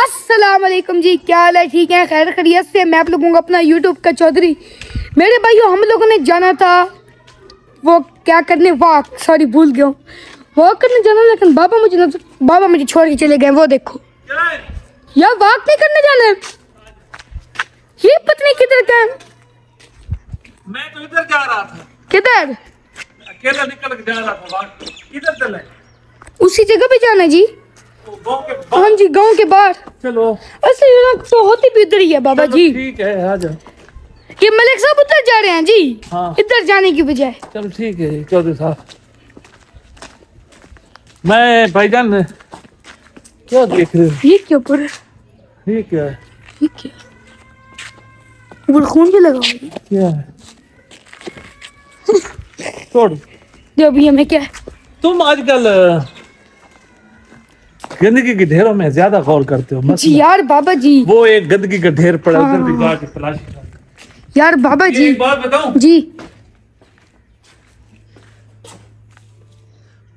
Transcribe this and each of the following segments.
अस्सलाम वालेकुम जी, क्या हाल है? ठीक है, खैर खैरियत से। मैं आप लोगों को अपना यूट्यूब का चौधरी। मेरे भाइयों, हम लोगों ने जाना था वो क्या करने, भूल गया हूँ, वॉक करने जाना, लेकिन बाबा मुझे छोड़ के चले गए। वो देखो यार, वॉक नहीं करने जाना है, ये पत्नी किधर का है? मैं तो इधर जा रहा था। किधर? अकेला निकल के जा रहा था। वॉक किधर चले? उसी जगह पे जाना है जी। गाँव के बाहर? हाँ जी, गांव के बाहर। चलो। ऐसे तो होती भी उधर ही है बाबा जी। ठीक है, आ जाओ। ये मलिक साहब उधर जा रहे हैं जी। हाँ। इधर जाने की बजाय। चलो ठीक है चौधरी साहब। मैं भाईजान, क्या देख रहे हो? ये क्या पर? ये क्या है? ये क्या? ऊपर खून भी लगा हुआ है। क्या है? छोड़। जब ये में क्या है? तुम आजकल गंदगी के ढेरों में ज्यादा गौर करते हो। जी यार बाबा जी। वो एक गंदगी का ढेर पड़ा, हाँ। उधर भी जाके तलाशी कर। यार बाबा जी, एक बात बताऊं? जी।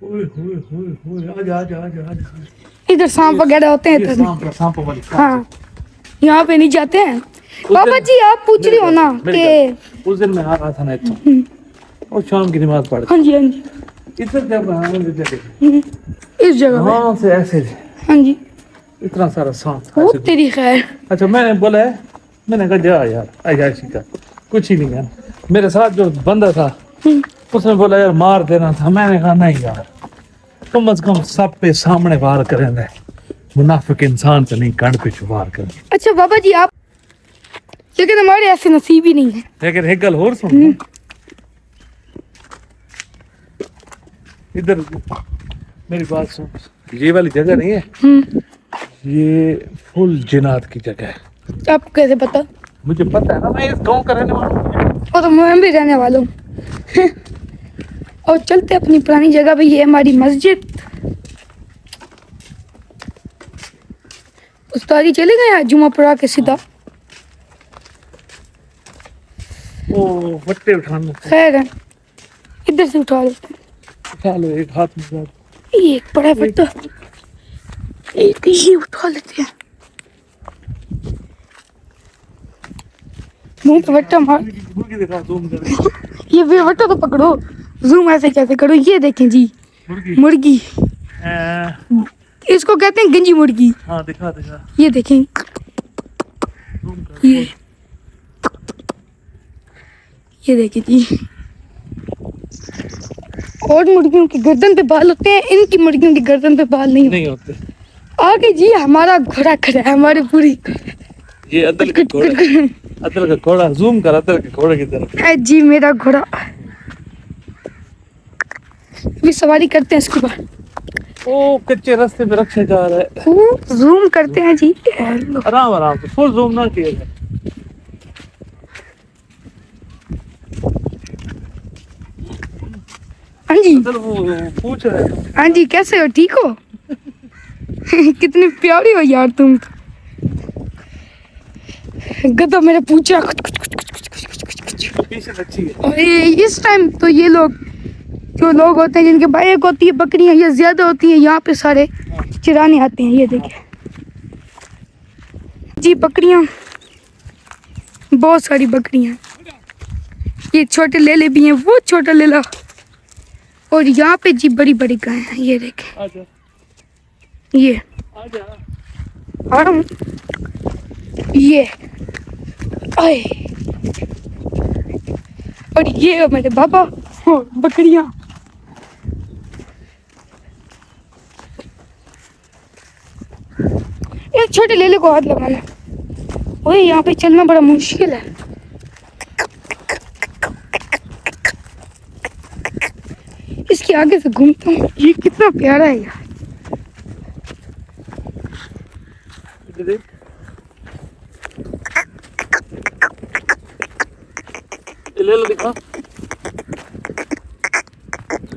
ओए होए होए होए, आजा आजा आजा आजा। इधर सांप वगैरह होते हैं ये इधर। सांप वाली। हाँ, यहाँ पे नहीं जाते हैं। बाबा जी आप पूछ रही हो ना कि उस दिन मैं आ रहा था ना इतना, और शाम की नमाज पढ़ हाँ जी हाँ जी, इधर जब इस जगह पे। वहाँ से ऐसे हाँ जी, इतना सारा सांप वो ऐसे। तेरी खैर। अच्छा, मैंने बोला है, मैंने कहा जा यार, ऐसी का कुछ ही नहीं है। मेरे साथ जो बंदा था उसने बोला यार मार देना था। मैंने कहा नहीं यार, कम से कम सब पे सामने वार करेंगे, मुनाफिक इंसान से नहीं, कंड पे वार करें। अच्छा बाबा जी आप, लेकिन हमारे ऐसे नसीब ही नहीं है। लेकिन एक गल और सुन, इधर मेरी बात सुन, ये वाली जगह नहीं है, ये फुल जिन्नात की जगह है। आपको कैसे पता? मुझे पता है ना, मैं इस गांव का रहने वाला हूँ। और तो मैं भी रहने वाला हूँ। और चलते अपनी पुरानी जगह पे। ये हमारी मस्जिद। उस्तादी चले गए हैं जुमा पढ़ा के सीधा। ओ वट्टे उठाने, खैर है, इधर से उठा लेते हैं। उठा लो, एक हाथ में ये एक बड़ा वट्टा, एक ये उठा लेते हैं। मुंह पे वट्टा मार। मुर्गी दिखा, ज़ूम कर। ये भी वट्टा तो पकड़ो, जूम ऐसे कैसे करो? ये देखें जी, मुर्गी। इसको कहते हैं गंजी मुर्गी। हाँ दिखा दिखा। ये देखें, ये देखें जी। और मुर्गियों की गर्दन पे बाल होते हैं, इनकी मुर्गियों की गर्दन पे बाल नहीं होते। आगे जी हमारा घोड़ा खड़ा है, हमारे पूरी। ये अदल का घोड़ा, अदल का घोड़ा। जूम कर अदल के घोड़े की तरफ। जी मेरा घोड़ा। अभी सवारी करते हैं इसके बाद। ओ कच्चे रास्ते पे रक्षा जा रहा है। जूम करते हैं जी, आराम आराम से, फुल जूम ना किया जाए। हाँ जी। वो पूछ रहे हैं। हाँ जी, कैसे हो? ठीक हो? कितनी प्यारी हो यार तुम तो। गधा मेरे पूछा। अच्छी है। और इस टाइम तो ये लोग, जो लोग होते हैं जिनके भाई एक होती है बकरियां, ये ज्यादा होती हैं यहाँ पे, सारे चराने आते हैं। ये देखिए जी, बकरियां, बहुत सारी बकरियां। ये छोटे लेले भी हैं, वो छोटा लेला। और यहाँ पे जी बड़ी बड़ी गाय हैं। ये देखें, आजा ये आजा। आ रहा हूँ। ये आए, और ये मेरे बाबा और बकरियां। एक छोटे लेले को हाथ लगाना। ओए यहाँ पे चलना बड़ा मुश्किल है। इसके आगे से घूमता हूँ। ये कितना प्यारा है यार। ले लो, दिखा।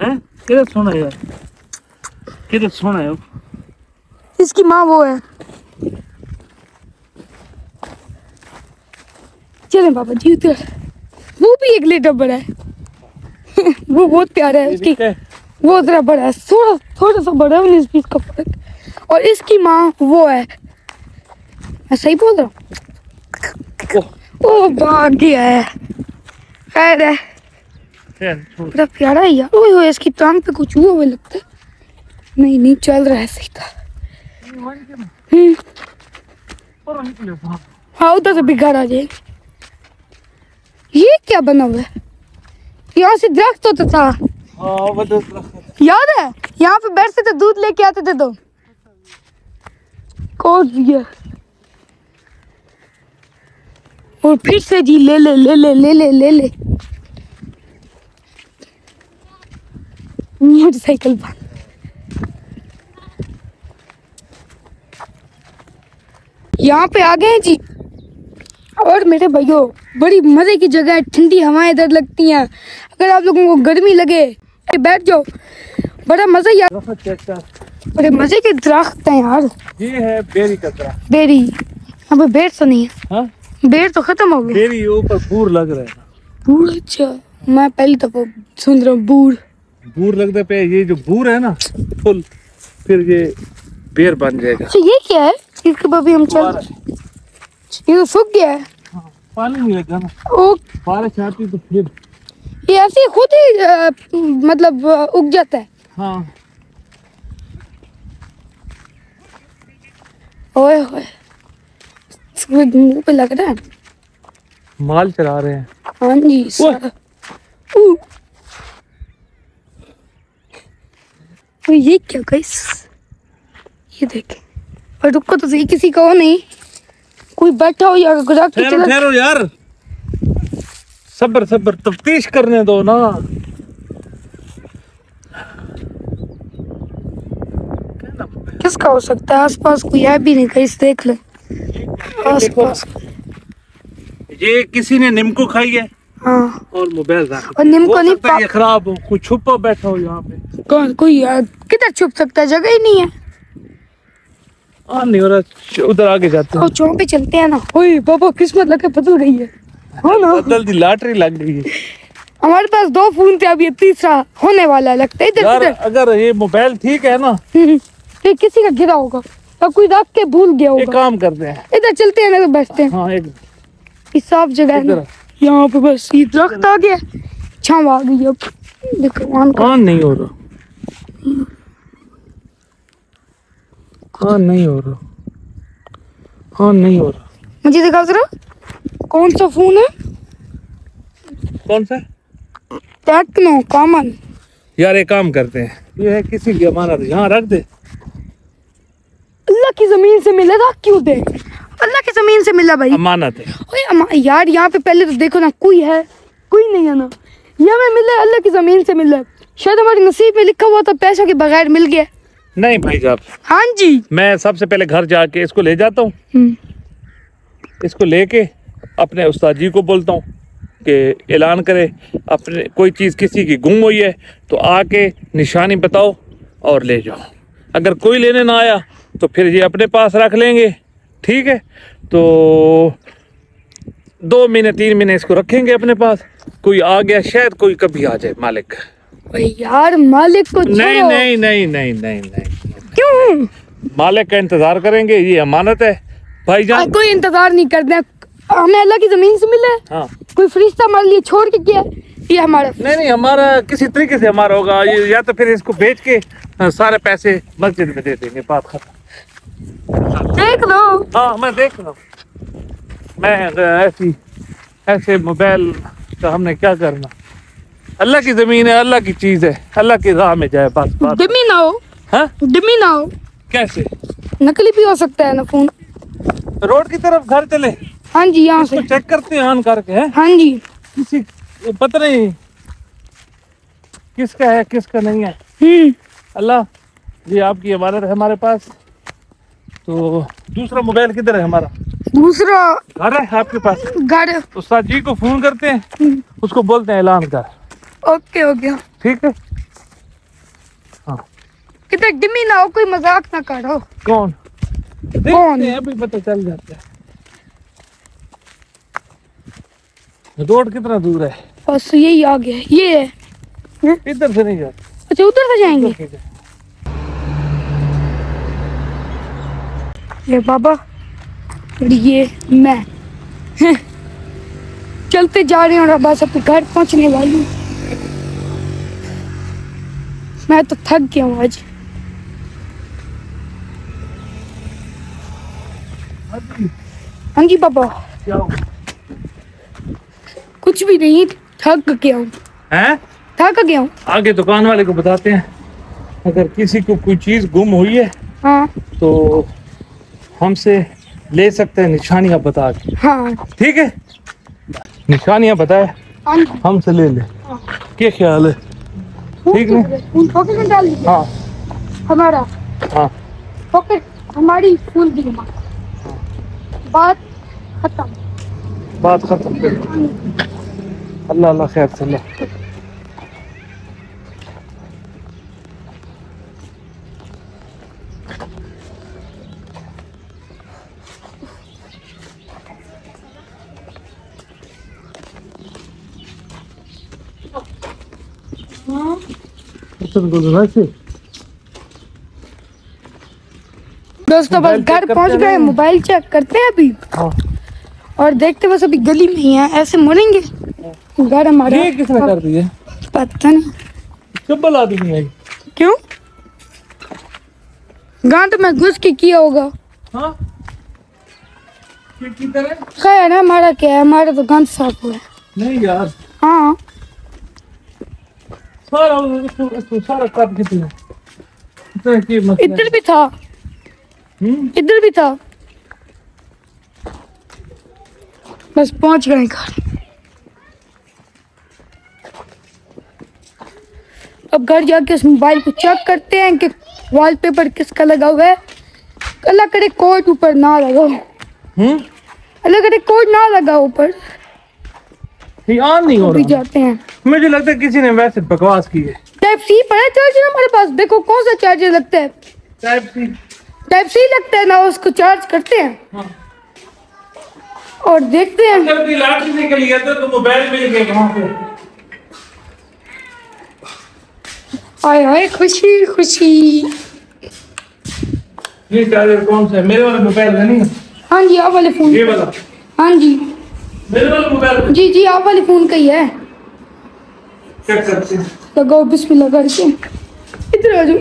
हैं? किधर सोना है यार? किधर सोना है? इसकी माँ वो है। चले बाबा जी उधर। वो भी एक लीटर बड़ा है। वो बहुत प्यारा है। उसकी वो जरा बड़ा है, थोड़ा सा बड़ा है, 19-20 का फर्क। और इसकी माँ वो है, मैं सही बोल रहा हूँ? ओह, ओ भाग गया है। खैर है, खैर, छोड़। बड़ा प्यारा है यार। ओए इसकी टांग पे कुछ हुआ लगता है। नहीं नहीं, चल रहा है सही था। हाँ, उधर से बिगाड़ आ जाए। ये क्या बना हुआ है? यहाँ से दरख्त होता था, हाँ वो तो याद है? यहाँ पे बैठते थे, दूध लेके आते थे। तो कौन दिया? और फिर से जी ले ले ले ले ले ले ले ले मोटरसाइकिल पर। यहाँ पे आ गए हैं जी। और मेरे भाइयों, बड़ी मजे की जगह है, ठंडी हवाएं इधर लगती हैं। अगर आप लोगों को गर्मी लगे, बैठ जाओ, बड़ा मजा यार। बड़े मजे के दरख्त हैं यार। ये है बेरी का दरख्त। बेरी, यहाँ पे बेर तो नहीं है। हाँ, बेर तो खत्म हो गई। बेरी ऊपर बूर लग रहा है। बूढ़? अच्छा, मैं पहली दफा सुन रहा हूँ बूढ़। बूर लगने पे ये जो बूर है ना फुल, फिर ये बेर बन जाएगा। अच्छा, ये क्या है? इसके बाद भी हम चल, ये तो सूख गया है। हाँ, पानी नहीं लगा ना, ओ, बारिश आती तो फिर। ये ऐसे ही खुद ही मतलब उग जाता है। हाँ, ओए होए, इसके मुंह पे लग रहा है। माल चला रहे हैं। हाँ जी, सारा। ऊ। ओ, ये क्या गाइस? ये देखे। और रुको तो सही, किसी का हो नहीं, कोई बैठा हो या गुजर के ठहरो चला। ठहरो यार, सब्र सब्र, तफ्तीश करने दो ना। किसका हो सकता है? आसपास कोई है भी नहीं, कहीं से देख ले आसपास। ये किसी ने नीमको खाई है हाँ, और मोबाइल रखा। और नीमको हो नहीं सकता है ये खराब हो, कोई छुपा बैठा हो यहाँ पे। कौन? कोई यार किधर छुप सकता है? जगह ही नहीं है। हाँ, नहीं हो रहा, उधर आगे जाते हैं। और चौक पे चलते हैं ना। ओए बाबा, किस्मत लगे बदल गई है। हाँ ना, बदल दी, लॉटरी लग गई है हमारे पास 2 फोन थे, अभी ये तीसरा होने वाला है लगता है। इधर यार। इधर। अगर ये मोबाइल ठीक है ना, फिर किसी का गिरा होगा या कोई रख के भूल गया एक होगा। काम करते हैं। इधर चलते हैं ना, तो बैठते हैं। हाँ, एक इस साफ जगह है ना, इधर। यहाँ पे बस ये दरख्त आ गया, छांव आ गई। अब देखो ऑन कर। ऑन नहीं हो रहा, ऑन नहीं हो रहा, ऑन नहीं हो रहा। मुझे दिखा जरा, कौन सा फोन है? कौन सा? Tecno Camon. यार एक काम करते हैं, ये है किसी की अमानत, यहाँ रख दे। अल्लाह की जमीन से मिला, रख क्यों दे? अल्लाह की जमीन से मिला भाई। अमानत है। ओए यार, यहाँ पे पहले तो देखो ना, कोई है? कोई नहीं है ना। ये हमें मिला, अल्लाह की जमीन से मिला। शायद हमारे नसीब में लिखा हुआ था, पैसों के बगैर मिल गया। नहीं भाई साहब, हाँ जी। मैं सबसे पहले घर जाके इसको ले जाता हूँ। इसको लेके अपने उस्ताद जी को बोलता हूँ कि ऐलान करे, अपने कोई चीज़ किसी की गुम हुई है तो आके निशानी बताओ और ले जाओ। अगर कोई लेने ना आया तो फिर ये अपने पास रख लेंगे, ठीक है? तो 2 महीने 3 महीने इसको रखेंगे अपने पास। कोई आ गया, शायद कोई कभी आ जाए मालिक। ओए यार, मालिक को नहीं छोड़ो। नहीं नहीं नहीं नहीं नहीं, क्यों? मालिक का इंतजार करेंगे, ये अमानत है भाईजान। कोई इंतजार नहीं करना है, हमें अल्लाह की जमीन से मिला है। हाँ, कोई फरिश्ता हमारे लिए छोड़ के गया है, ये हमारा। नहीं नहीं, हमारा किसी तरीके से हमारा होगा ये, या तो फिर इसको बेच के सारे पैसे मस्जिद में दे देंगे, बात खत्म। देख लो। हाँ, मैं देख रहा हूँ। मैं ऐसे मोबाइल का हमने क्या करना? अल्लाह की जमीन है, अल्लाह की चीज है, अल्लाह की राह में जाए, बस बात। डिमी ना हो। हाँ, डिमी ना हो, कैसे? नकली भी हो सकता है ना फोन। रोड की तरफ घर चले, हाँ जी, यहाँ से। इसको चेक करते हैं ऑन करके। हैं हाँ जी। किसी पता नहीं किसका है किसका नहीं है। अल्लाह जी, आपकी अमानत है हमारे पास। तो दूसरा मोबाइल किधर है हमारा? दूसरा घर है आपके पास? घर। उस्ताद जी को फोन करते हैं, उसको बोलते हैं ऐलान कर। ओके हो गया। ठीक है। हाँ, कितना डिमी ना हो, कोई मजाक ना करो। कौन? कौन? देखते हैं, अभी पता चल जाता है। रोड कितना दूर है? बस यही आ गया, ये है। इधर से नहीं जाते। अच्छा, उधर से जाएंगे। ये बाबा, और ये मैं चलते जा रहे हैं और बस अपने घर पहुंचने वाली हूँ। मैं तो थक गया हूँ आज। हाँ जी पापा। क्या हो? कुछ भी नहीं, थक गया हूँ। हैं? थक गया हूँ। आगे दुकान वाले को बताते हैं, अगर किसी को कोई चीज गुम हुई है हाँ तो हमसे ले सकते हैं निशानियां बता के। हाँ ठीक है, निशानियां बताए हाँ जी। हमसे ले ले। क्या ख्याल है? ठीक नहीं? फूल पॉकेट में डाल दीजिए। हाँ हमारा हाँ पॉकेट हमारी फूल दी हमारी। बात खत्म। बात खत्म कर। अल्लाह अल्लाह खैर से अल्लाह। हाँ दोस्तों बस मोबाइल चेक घर करते पहुंच हैं गए। ना? मोबाइल चेक करते हैं अभी हाँ। और देखते बस अभी गली में ही है। ऐसे मुड़ेंगे घर हमारा। ये किसने कर दिया? पता नहीं चप्पल आदमी आई। क्यों। गांठ में घुस के किया होगा। हाँ की तरह? खैर ना हमारा क्या है, हमारा तो गांठ साफ हुआ है। नहीं यार, हाँ सारा इसको सारा काट के दिया। इतना की मसला इधर भी था, है। इधर भी था। बस पहुंच गए घर। अब घर जाके उस मोबाइल को चेक करते हैं कि वॉलपेपर किसका लगा हुआ है। अल्लाह करे कोड ऊपर ना लगा हो। अल्लाह करे कोड ना लगा ऊपर। ये ऑन नहीं हो अभी रहा। जाते हैं। मुझे लगता है किसी ने वैसे बकवास की है। टाइप सी पड़ा है चार्जर हमारे पास। देखो कौन सा चार्जर लगता है। टाइप सी। टाइप सी लगता है ना, उसको चार्ज करते हैं हाँ। और देखते हैं। अगर भी लाठी निकल गया तो मोबाइल मिल गया वहां पे। आय हाय खुशी खुशी। ये चार्जर कौन सा है? मेरे वाले मोबाइल का नहीं है? हाँ जी आप वाले फोन। ये वाला हाँ जी मेरे वाले मोबाइल का। जी जी आप वाले फोन का ही है। चेक करते हैं। लगाओ बिस्मिल्लाह करके। इधर आ जाओ।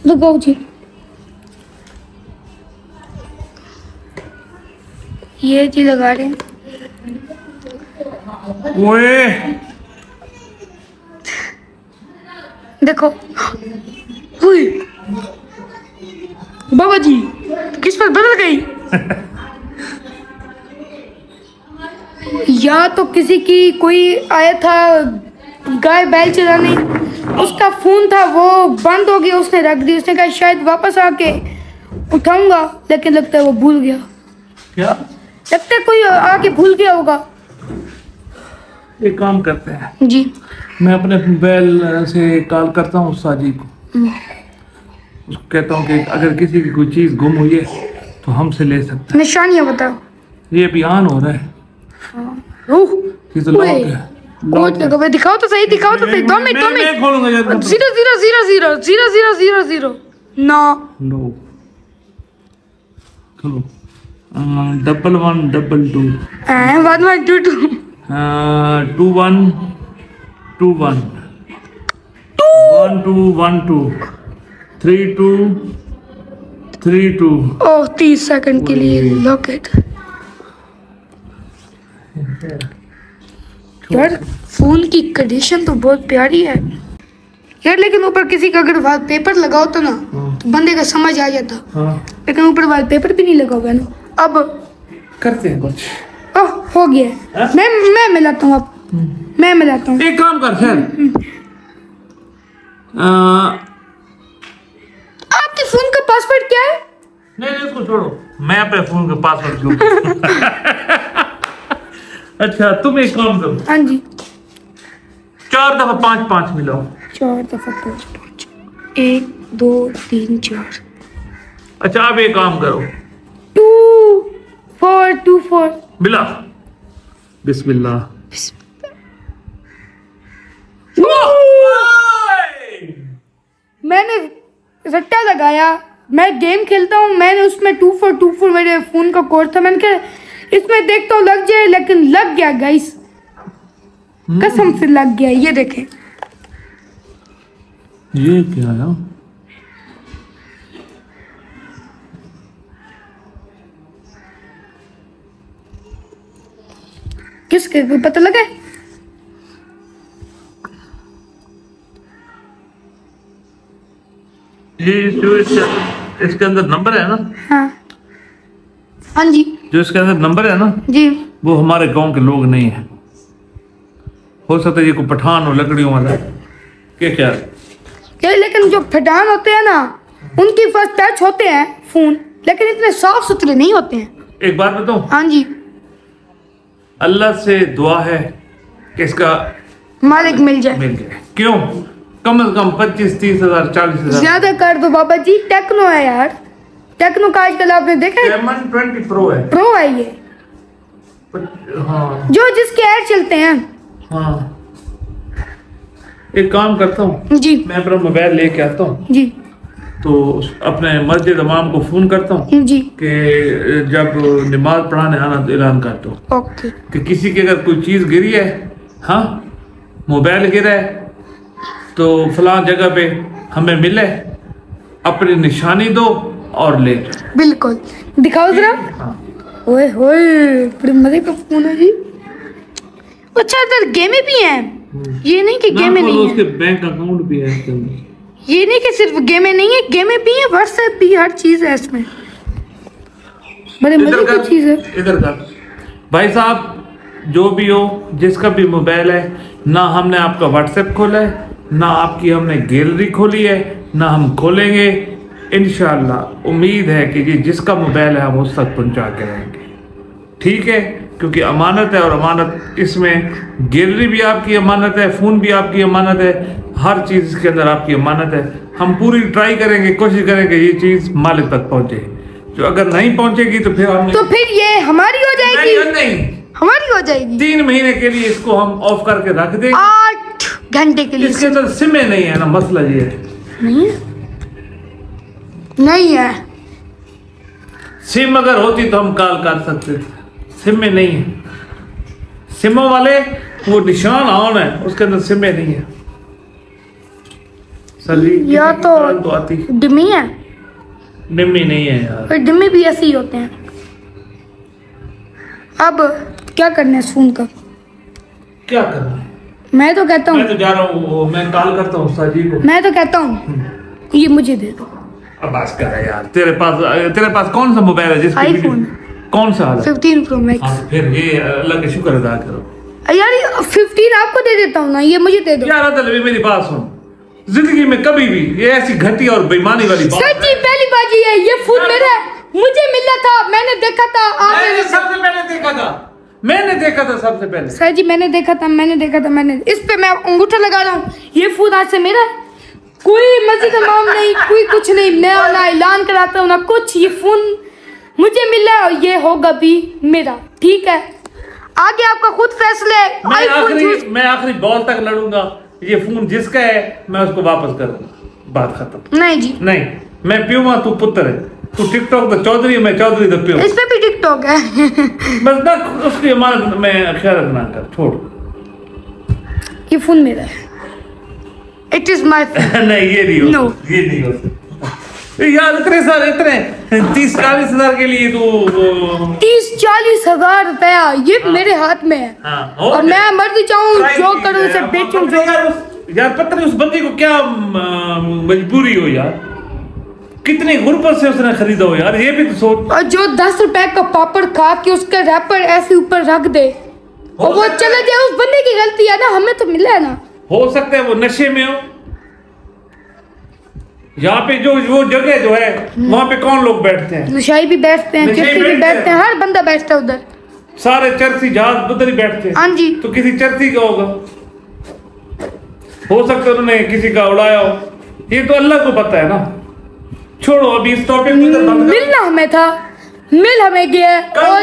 लगाओ जी। ये जी लगा रहे हैं। ओए देखो हुई। बाबा जी किस्मत बदल गई। या तो किसी की कोई आया था गाय बैल चलाने, उसका फोन था वो बंद हो गया, उसने रख दी। उसने कहा शायद वापस आके उठाऊंगा, लेकिन लगता है वो भूल गया। क्या? लगता है कोई आके भूल गया होगा। एक काम करते हैं, जी मैं अपने मोबाइल से कॉल करता हूँ साजिद को। उसको कहता हूँ कि अगर किसी की कोई चीज़ गुम हुई है तो हमसे ले सकता निशानियाँ बताओ। है। ये अभी ऑन हो रहा है। ओह ये तो लॉक है। कोड लगा हुआ है। दिखाओ तो सही, दिखाओ तो सही। 2 मिनट 2 मैं मिनट। खोलूंगा यार। 0000000 नो नो खोलो। 1122 1122 2121 1212 3232। ओह 30 सेकंड के लिए लॉकेट। यार फोन की कंडीशन तो बहुत प्यारी है यार, लेकिन ऊपर किसी का अगर वॉलपेपर लगा होता ना तो बंदे का समझ आ जाता। हाँ लेकिन ऊपर वॉलपेपर भी नहीं लगा हुआ है ना। अब करते हैं कुछ। ओह हो गया है। मैं मिलाता हूँ अब। मैं मिलाता हूँ। एक काम कर खैर, आपके फोन का पासवर्ड क्या है। नहीं उसको छोड़ो, मैं अपने फोन का पासवर्ड क्यों। अच्छा तुम एक काम करो, हाँ जी 4 दफा 5-5 मिलाओ। 4 दफा 5 1 2 3 4। अच्छा आप एक काम करो, 2 4 2 4। मिला। बिस्मिल्लाह। मैंने रट्टा लगाया, मैं गेम खेलता हूँ, मैंने उसमें 2424 मेरे फ़ोन का कोड था, मैंने कहा इसमें देखता हूँ लग जाए, लेकिन लग गया गाइस, कसम से लग गया। ये देखें, ये क्या है? किसके को पता लगा? ये जो इसके अंदर नंबर है ना, हाँ हाँ जी जो इसके अंदर नंबर है ना, जी, वो हमारे गांव के लोग नहीं है। हो सकता है ये कोई पठान हो लकड़ियों वाला, क्या ये लेकिन जो पठान होते हैं ना, उनकी फर्स्ट टच होते हैं फोन, लेकिन इतने साफ सुथरे नहीं होते हैं। एक बात बताऊं, हाँ जी, अल्लाह से दुआ है कि इसका मालिक मिल जाए। मिल जाए। क्यों? कम से कम 25-30 हजार 40 हजार ज्यादा कर दो बाबा जी, टेक्नो है यार, टेक्नो का आजकल आपने देखा है, 720 प्रो है। प्रो है ये, हाँ जो जिसके ऐड चलते हैं। हाँ, एक काम करता हूँ, जी मैं अपना मोबाइल लेके आता हूँ, जी तो अपने मस्जिद इमाम को फोन करता हूँ जी, कि जब नमाज पढ़ाने आना तो ऐलान कर दो ओके। कि किसी की अगर कोई चीज़ गिरी है, हाँ मोबाइल गिरा है, तो फलां जगह पे हमें मिले, अपनी निशानी दो और ले जाओ। बिल्कुल, दिखाओ जरा। हाँ। ओए होए, बड़े मजे का फोन है जी। अच्छा, इधर गेमें भी हैं, ये नहीं कि गेमें ना, नहीं उसके है, बैंक अकाउंट भी है इसके अंदर। ये नहीं कि सिर्फ गेमें नहीं है, गेमें भी है, व्हाट्सएप भी, हर चीज है इसमें, बड़े मजे की चीज है। इधर का भाई साहब, जो भी हो, जिसका भी मोबाइल है, ना हमने आपका व्हाट्सएप खोला है, ना आपकी हमने गैलरी खोली है, ना हम खोलेंगे। इंशाल्लाह उम्मीद है कि जी जिसका मोबाइल है हम उस तक पहुंचा के रहेंगे, ठीक है? क्योंकि अमानत है, और अमानत इसमें गैलरी भी आपकी अमानत है, फ़ोन भी आपकी अमानत है, हर चीज़ के अंदर आपकी अमानत है। हम पूरी ट्राई करेंगे, कोशिश करेंगे ये चीज़ मालिक तक पहुंचे। जो अगर नहीं पहुंचेगी तो फिर हम तो फिर ये हमारी हो जाएगी, नहीं, हमारी हो जाएगी। 3 महीने के लिए इसको हम ऑफ करके रख देंगे, 8 घंटे के लिए। इसके अंदर सिमें नहीं है ना, मसला ये है। नहीं है, नहीं है। सिम अगर होती तो हम कॉल कर सकते थे, सिम में नहीं है। सिमों वाले वो निशान ऑन है, उसके अंदर सिमें नहीं है। सर जी या तो आती डिमी है, डिम्मी नहीं है यार, और डिमी भी ऐसे ही होते हैं। अब क्या करना है इस फोन का? क्या करना है? मैं तो कहता मैं हूँ, तो जा रहा हूँ, मैं कॉल करता हूँ सर जी को। मैं तो कहता हूँ ये मुझे दे दो। अब बस कर यार, तेरे पास कौन सा मोबाइल है जिसकी iPhone। कौन सा वाला? 15 प्रो मैक्स। हाँ, फिर ये अल्लाह का शुक्र अदा करो यार ये 15 आपको दे देता हूँ ना, ये मुझे दे दो। यार। अदल भी मेरी बात सुन, जिंदगी में कभी भी ये ऐसी घटिया और बेईमानी वाली बात सर जी पहली बाजी है, ये फोन मेरा है, मुझे मिला था, मैंने देखा था। मैंने सबसे पहले देखा था, मैंने देखा था सबसे पहले। सर जी मैंने देखा था, मैंने इस पे मैं अंगूठा लगा रहा हूँ, ये फोन आज से मेरा है। कोई मस्जिद इमाम नहीं, कोई कुछ नहीं, मैं ना ऐलान कराता हूँ ना कुछ, ये फोन मुझे मिला है और ये होगा भी मेरा, ठीक है? आगे आपका खुद फैसला है। मैं आखिरी बॉल तक लड़ूंगा, ये फोन जिसका है मैं उसको वापस करूंगा, बात खत्म। नहीं जी, नहीं, मैं प्यूमा तू पुत्र है, तू टिकटॉक द चौधरी, मैं चौधरी द प्यू। इस पे भी टिकटॉक है। बस ना उसकी अमानत में ख्याल रखना कर, छोड़। ये फोन मेरा है, इट इज माई फोन। नहीं ये नहीं हो No. ये नहीं हो सकता यार। इतने 30-40 हजार के लिए तो 30-40 हजार रुपया ये मेरे हाथ में है, हाँ, और मैं मर्जी चाहूँ जो करूँ उसे बेचूं जो। यार पता नहीं उस बंदी को क्या मजबूरी हो यार, कितनी गुर्बत से उसने खरीदा हो यार, ये भी तो सोच। और जो 10 रुपए का पापड़ खा के उसका रैपर ऐसे ऊपर रख दे और वो चला जाए, उस बंदे की गलती है ना, हमें तो मिला है ना। हो सकता है वो नशे में हो। यहाँ पे जो वो जगह जो है वहाँ पे कौन लोग बैठते हैं? नशाई भी बैठते हैं, नशाई चिट्ठी भी बैठते बैठते हैं, हर बंदा बैठता है उधर। सारे चर्सी जहाज उधर ही बैठते हैं। हाँ जी, तो किसी चर्सी का होगा, हो सकता है उन्होंने किसी का उड़ाया हो, ये तो अल्लाह को पता है ना। छोड़ो अभी इस टॉपिक को इधर बंद कर। मिलना हमें था, मिल हमें गया और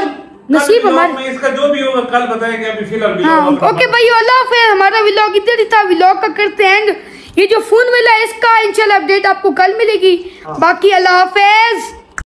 नसीब हमारे। इसका जो भी होगा कल बताएंगे, अभी फिलहाल हाँ ओके भाई, अल्लाह हाफिज़। हमारा व्लॉग इधर ही था, व्लॉग का करते हैं एंड। ये जो फोन मिला है इसका इंशाल्लाह अपडेट आपको कल मिलेगी। बाकी अल्लाह हाफिज।